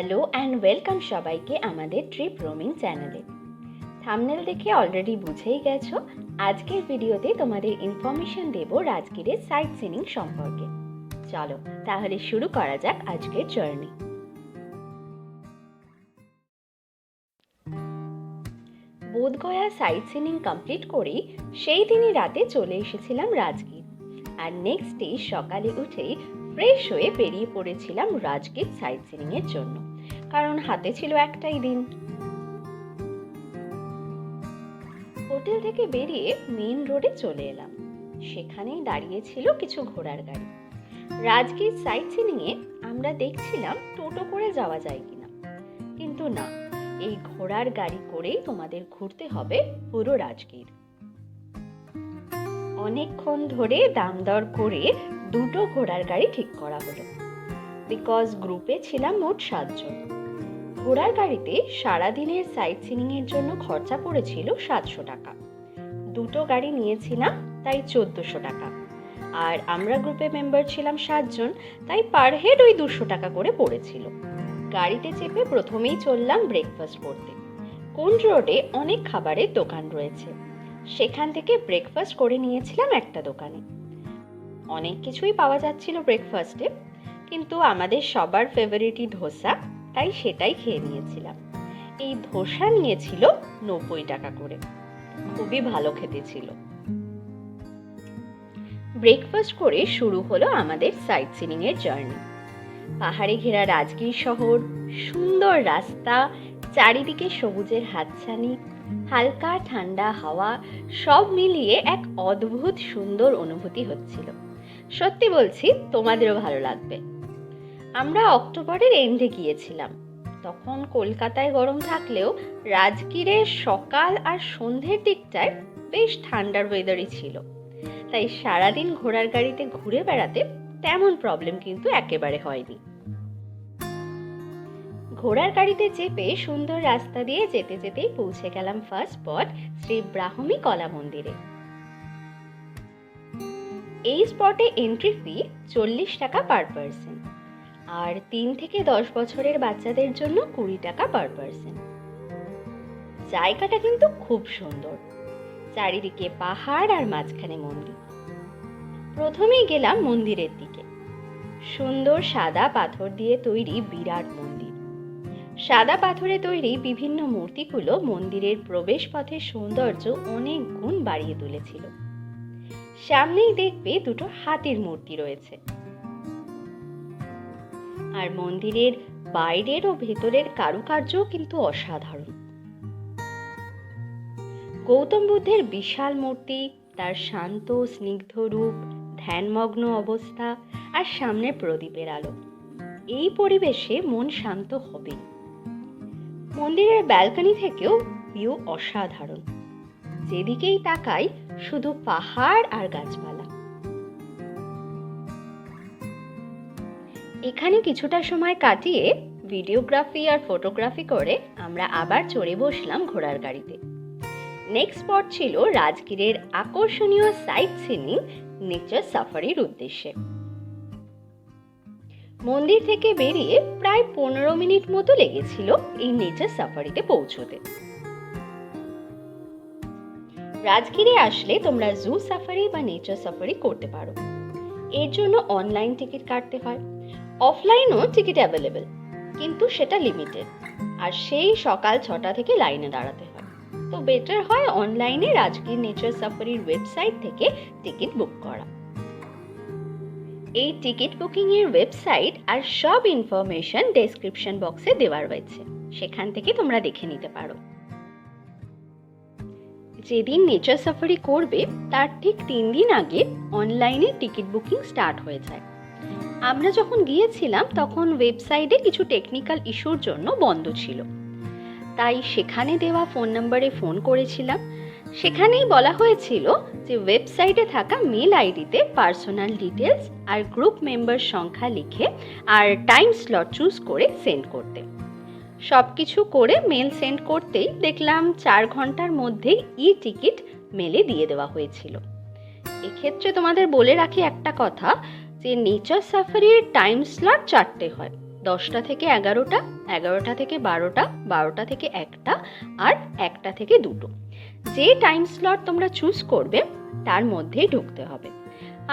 Hello and welcome সবাইকে আমাদের trip roaming চ্যানেলে। থাম্বনেল দেখে অলরেডি বুঝেই গেছো, আজকের ভিডিওতে তোমাদের ইনফরমেশন দেব রাজগীরের সাইট সিনিং সম্পর্কে। চলো তাহলে শুরু করা যাক আজকের journey. Bodhgaya sightseeing complete করেই সেই দিনই রাতে চলে এসেছিলাম রাজগীর, আর নেক্সট ডে সকালে উঠেই ফ্রেশ হয়ে বেরিয়ে পড়েছিলাম রাজগীর সাইট সিনিং এর জন্য, কারণ হাতে ছিল একটাই দিন। হোটেল থেকে বেরিয়ে মেইন রোডে চলে এলাম। সেখানেই দাঁড়িয়ে ছিল কিছু ঘোড়ার গাড়ি। রাজগীর সাইট সিনিং এ আমরা দেখছিলাম টোটো করে যাওয়া যায় কিনা, কিন্তু না, এই ঘোড়ার গাড়ি করেই তোমাদের ঘুরতে হবে পুরো রাজগীর। অনেকক্ষণ ধরে দাম দর করে দুটো ঘোড়ার গাড়ি ঠিক করা হলো, বিকজ গ্রুপে ছিলাম মোট 7 জন। ঘোড়ার গাড়িতে সারাদিনের সাইট সিনিং এর জন্য খরচা পড়েছিল 700 টাকা। দুটো গাড়ি নিয়েছিলাম, তাই 1400 টাকা। আর আমরা গ্রুপে মেম্বার ছিলাম 7 জন, তাই পার হেড ওই 200 টাকা করে পড়েছিল। গাড়িতে চেপে প্রথমেই চললাম ব্রেকফাস্ট করতে। কোন রোডে অনেক খাবারের দোকান রয়েছে, সেখান থেকে ব্রেকফাস্ট করে নিয়েছিলাম একটা দোকানে। অনেক কিছুই পাওয়া যাচ্ছিল ব্রেকফাস্টে, কিন্তু আমাদের সবার ফেভারিটই ধোসা, তাই সেটাই খেয়ে নিয়েছিলাম। এই ধোসা নিয়েছিল 90 টাকা করে, খুবই ভালো খেতে ছিল। ব্রেকফাস্ট করে শুরু হলো আমাদের সাইট সিনিং এর জার্নি। পাহাড়ে ঘেরা রাজগীর শহর, সুন্দর রাস্তা, চারিদিকে সবুজের হাতছানি, হালকা ঠান্ডা হাওয়া, সব মিলিয়ে এক অদ্ভুত সুন্দর অনুভূতি হচ্ছিল। সত্যি বলছি, তোমাদেরও ভালো লাগবে। আমরা অক্টোবরের এন্ডে গিয়েছিলাম। তখন কলকাতায় গরম থাকলেও রাজগীরের সকাল আর সন্ধ্যের দিকটায় বেশ ঠান্ডার ওয়েদারই ছিল, তাই সারাদিন ঘোড়ার গাড়িতে ঘুরে বেড়াতে তেমন প্রবলেম কিন্তু একেবারে হয়নি। ঘোড়ার গাড়িতে চেপে সুন্দর রাস্তা দিয়ে যেতে যেতেই পৌঁছে গেলাম ফার্স্ট স্পট, শ্রী ব্রাহ্মী কলা মন্দিরে। এই স্পটে এন্ট্রি ফি 40 টাকা পার পার্সন, আর 3 থেকে 10 বছরের বাচ্চাদের জন্য 20 টাকা পার পার্সন। জায়গাটা কিন্তু খুব সুন্দর, চারিদিকে পাহাড় আর মাঝখানে মন্দির। প্রথমেই গেলাম মন্দিরের দিকে। সুন্দর সাদা পাথর দিয়ে তৈরি বিরাট মন্দির। সাদা পাথরে তৈরি বিভিন্ন মূর্তিগুলো মন্দিরের প্রবেশ পথের সৌন্দর্য অনেক গুণ বাড়িয়ে তুলেছিল। সামনেই দেখবে দুটো হাতির মূর্তি রয়েছে। আর মন্দিরের বাইরের ও ভেতরের কারুকার্য কিন্তু অসাধারণ। গৌতম বুদ্ধের বিশাল মূর্তি, তার শান্ত স্নিগ্ধ রূপ, ধ্যানমগ্ন অবস্থা আর সামনে প্রদীপের আলো, এই পরিবেশে মন শান্ত হবে। মন্দিরের ব্যালকনি থেকেও ভিউ অসাধারণ। যেদিকেই তাকাই শুধু পাহাড় আর গাছপালা। এখানে কিছুটা সময় কাটিয়ে ভিডিওগ্রাফি আর ফটোগ্রাফি করে আমরা আবার চড়ে বসলাম ঘোড়ার গাড়িতে। নেক্সট স্পট ছিল রাজগীরের আকর্ষণীয় সাইট সিনিং নেচার সাফারির উদ্দেশ্যে। মন্দির থেকে বেরিয়ে প্রায় 15 মিনিট মতো লেগেছিল এই নেচার সাফারিতে পৌঁছতে। রাজগীরে আসলে তোমরা জু সাফারি বা নেচার সাফারি করতে পারো। এর জন্য অনলাইন টিকিট কাটতে হয়, অফলাইনও টিকিট অ্যাভেলেবেল, কিন্তু সেটা লিমিটেড, আর সেই সকাল 6টা থেকে লাইনে দাঁড়াতে হয়। তো বেটার হয় অনলাইনে রাজগীর নেচার সাফারির ওয়েবসাইট থেকে টিকিট বুক করা। এই টিকিট বুকিং এর ওয়েবসাইট আর সব ইনফরমেশন ডেসক্রিপশন বক্সে দেওয়া রয়েছে, সেখান থেকে তোমরা দেখে নিতে পারো। যেদিন নেচার সাফারি করবে তার ঠিক 3 দিন আগে অনলাইনে টিকিট বুকিং স্টার্ট হয়ে যায়। আমরা যখন গিয়েছিলাম তখন ওয়েবসাইটে কিছু টেকনিক্যাল ইস্যুর জন্য বন্ধ ছিল, তাই সেখানে দেওয়া ফোন নম্বরে ফোন করেছিলাম। সেখানেই বলা হয়েছিল যে ওয়েবসাইটে থাকা মেল আইডিতে পার্সোনাল ডিটেলস আর গ্রুপ মেম্বার সংখ্যা লিখে আর টাইম স্লট চুজ করে সেন্ড করতে। সব কিছু করে মেল সেন্ড করতেই দেখলাম 4 ঘন্টার মধ্যেই টিকিট মেলে দিয়ে দেওয়া হয়েছিল। এক্ষেত্রে তোমাদের বলে রাখি একটা কথা, যে নেচার সাফারির টাইম স্লট 4টে হয়, 10টা থেকে 11টা, 11টা থেকে 12টা, 12টা থেকে 1টা আর 1টা থেকে 2টো। যে টাইম স্লট তোমরা চুজ করবে তার মধ্যেই ঢুকতে হবে।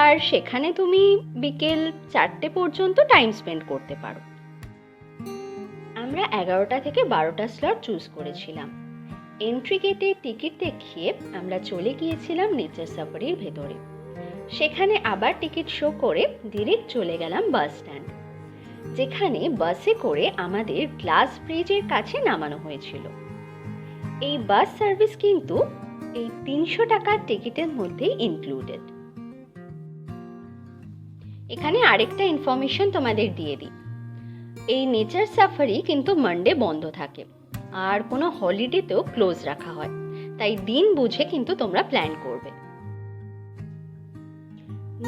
আর সেখানে তুমি বিকেল 4টে পর্যন্ত টাইম স্পেন্ড করতে পারো। আমরা 11টা থেকে 12টা স্লট চুজ করেছিলাম। এন্ট্রি গেটে টিকিট দেখিয়ে আমরা চলে গিয়েছিলাম নেচার সাফারির ভেতরে। সেখানে আবার টিকিট শো করে ডিরেক্ট চলে গেলাম বাস স্ট্যান্ড, যেখানে বাসে করে আমাদের গ্লাস ব্রিজের কাছে নামানো হয়েছিল। এই বাস সার্ভিস কিন্তু এই 300 টাকার টিকিটের মধ্যেই ইনক্লুডেড। এখানে আরেকটা ইনফরমেশন তোমাদের দিয়ে দিই, এই নেচার সাফারি কিন্তু মানডে বন্ধ থাকে আর কোনো হলিডেতেও ক্লোজ রাখা হয়, তাই দিন বুঝে কিন্তু তোমরা প্ল্যান করবে।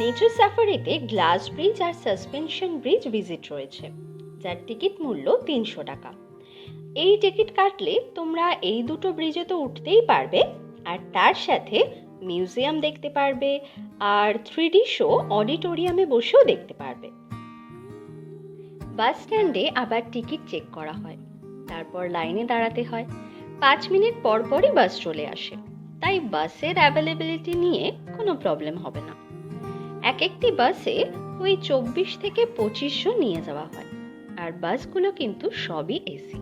নেচার সাফারিতে গ্লাস ব্রিজ আর সাসপেনশন ব্রিজ ভিজিট রয়েছে, যার টিকিট মূল্য 300 টাকা। এই টিকিট কাটলে তোমরা এই দুটো ব্রিজে তো উঠতেই পারবে, আর তার সাথে মিউজিয়াম দেখতে পারবে আর 3D শো অডিটোরিয়ামে বসেও দেখতে পারবে। বাস স্ট্যান্ডে আবার টিকিট চেক করা হয়, তারপর লাইনে দাঁড়াতে হয়। 5 মিনিট পর পরই বাস চলে আসে, তাই বাসের অ্যাভেলেবিলিটি নিয়ে কোনো প্রবলেম হবে না। এক একটি বাসে ওই 24 থেকে 2500 নিয়ে যাওয়া হয়, আর বাসগুলো কিন্তু সবই এসি।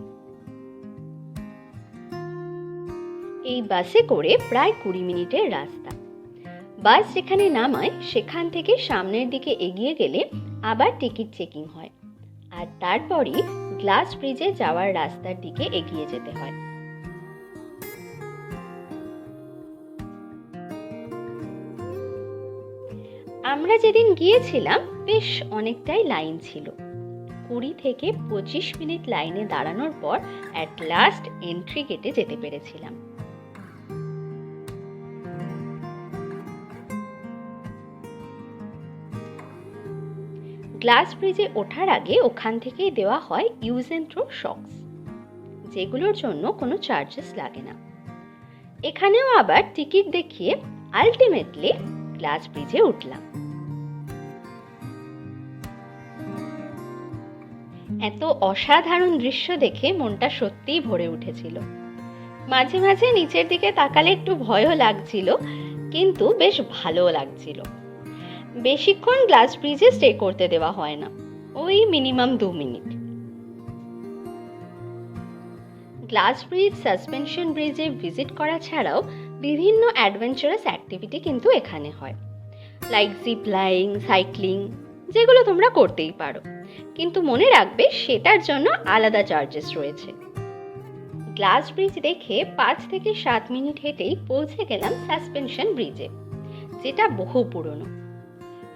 এই বাসে করে প্রায় 20 মিনিটের রাস্তা। বাস যেখানে নামায় সেখান থেকে সামনের দিকে এগিয়ে গেলে আবার টিকিট চেকিং হয়, আর তারপরই গ্লাস ব্রিজে যাওয়ার রাস্তার দিকে এগিয়ে যেতে হয়। আমরা যেদিন গিয়েছিলাম বেশ অনেকটাই লাইন ছিল। 20 থেকে 25 মিনিট লাইনে দাঁড়ানোর পর অ্যাট লাস্ট এন্ট্রি গেটে যেতে পেরেছিলাম। গ্লাস ব্রিজে ওঠার আগে ওখান থেকেই দেওয়া হয় ইউজ অ্যান্ড থ্রো শকস, যেগুলোর জন্য কোনো চার্জেস লাগে না। এখানেও আবার টিকিট দেখিয়ে আলটিমেটলি গ্লাস ব্রিজে উঠলাম। এত অসাধারণ দৃশ্য দেখে মনটা সত্যিই ভরে উঠেছিল। মাঝে মাঝে নিচের দিকে তাকালে একটু ভয়ও লাগছিল, কিন্তু বেশ ভালোও লাগছিল। বেশিক্ষণ গ্লাস ব্রিজে স্টে করতে দেওয়া হয় না, ওই minimum 2 minute. Glass bridge, suspension ব্রিজে ভিজিট করা ছাড়াও বিভিন্ন অ্যাডভেঞ্চারাস অ্যাক্টিভিটি কিন্তু এখানে হয়, লাইক জিপ লাইন, সাইক্লিং, যেগুলো তোমরা করতেই পারো, কিন্তু মনে রাখবে সেটার জন্য আলাদা চার্জেস রয়েছে। গ্লাস ব্রিজ দেখে 5 থেকে 7 মিনিট হেঁটেই পৌঁছে গেলাম সাসপেনশন ব্রিজে, যেটা বহু পুরনো।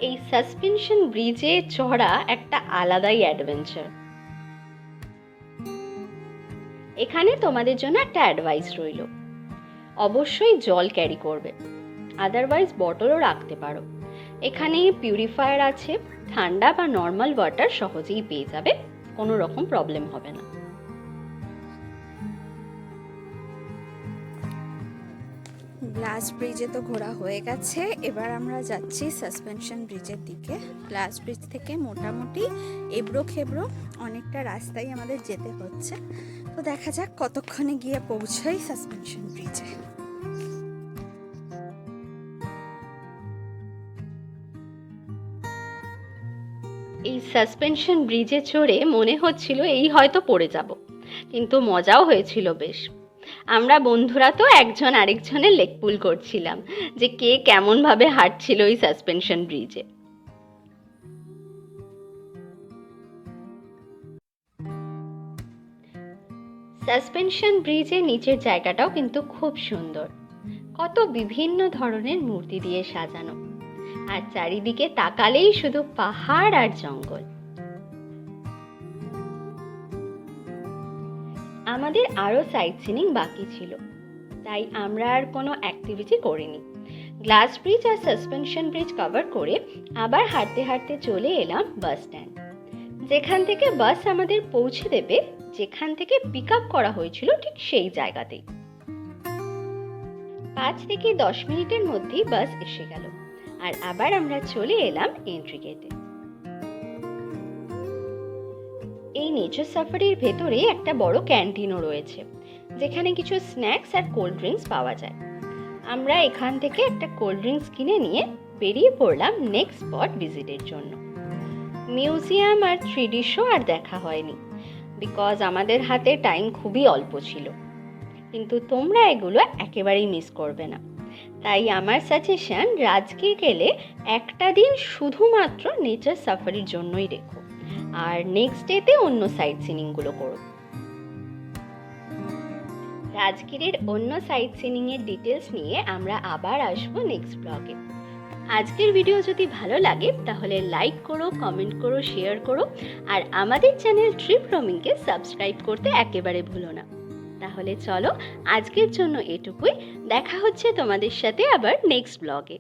এই সাসপেনশন ব্রিজে চড়া একটা আলাদাই অ্যাডভেঞ্চার। এখানে তোমাদের জন্য একটা অ্যাডভাইস রইল, অবশ্যই জল ক্যারি করবে, আদারওয়াইজ বটলও রাখতে পারো। এখানে পিউরিফায়ার আছে, ঠান্ডা বা নর্মাল ওয়াটার সহজেই পেয়ে যাবে, কোনো রকম প্রবলেম হবে না। গ্লাস ব্রিজে তো ঘোরা হয়ে গেছে, এবার আমরা যাচ্ছি সাসপেনশন ব্রিজের দিকে। গ্লাস ব্রিজ থেকে মোটামুটি এবড়ো খেবড়ো অনেকটা রাস্তাই আমাদের যেতে হচ্ছে, তো দেখা যাক কতক্ষণে গিয়ে পৌঁছাই সাসপেনশন ব্রিজে। এই সাসপেনশন ব্রিজে চড়ে মনে হচ্ছিল এই হয়তো পড়ে যাব, কিন্তু মজাও হয়েছিল বেশ। আমরা বন্ধুরা তো একজন আরেকজনের লেগ পুল করছিলাম যে কে কেমন ভাবে হাঁটছিল এই সাসপেনশন ব্রিজে। সাসপেনশন ব্রিজের নিচের জায়গাটাও কিন্তু খুব সুন্দর, কত বিভিন্ন ধরনের মূর্তি দিয়ে সাজানো, আর চারিদিকে তাকালেই শুধু পাহাড় আর জঙ্গল। আমাদের আরো সাইট সিনিং বাকি ছিল, তাই আমরা আর কোনো অ্যাক্টিভিটি করিনি। গ্লাস ব্রিজ আর সাসপেনশন ব্রিজ কভার করে আবার হাঁটতে হাঁটতে চলে এলাম বাস স্ট্যান্ড, যেখান থেকে বাস আমাদের পৌঁছে দেবে যেখান থেকে পিক আপ করা হয়েছিল ঠিক সেই জায়গাতেই। 5 থেকে 10 মিনিটের মধ্যেই বাস এসে গেল, আর আবার আমরা চলে এলাম এন্ট্রি গেটে। এই নেচার সাফারির ভেতরে একটা বড় ক্যান্টিনও রয়েছে, যেখানে কিছু স্ন্যাক্স আর কোল্ড ড্রিঙ্কস পাওয়া যায়। আমরা এখান থেকে একটা কোল্ড ড্রিঙ্কস কিনে নিয়ে বেরিয়ে পড়লাম নেক্সট স্পট ভিজিটের জন্য। মিউজিয়াম আর 3D শো আর দেখা হয়নি, বিকজ আমাদের হাতে টাইম খুবই অল্প ছিল। কিন্তু তোমরা এগুলো একেবারেই মিস করবে না। তাই আমার সাজেশন, রাজগীর গেলে একটা দিন শুধুমাত্র নেচার সাফারির জন্যই রেখো, আর নেক্সট ডেতে অন্য সাইট সিনিংগুলো করো। রাজগীরের অন্য সাইট সিনিংয়ের ডিটেলস নিয়ে আমরা আবার আসবো নেক্সট ব্লগে। আজকের ভিডিও যদি ভালো লাগে তাহলে লাইক করো, কমেন্ট করো, শেয়ার করো, আর আমাদের চ্যানেল ট্রিপ রোমিংকে সাবস্ক্রাইব করতে একেবারে ভুলো না। তাহলে চলো, আজকের জন্য এটুকুই। দেখা হচ্ছে তোমাদের সাথে আবার নেক্সট ব্লগে।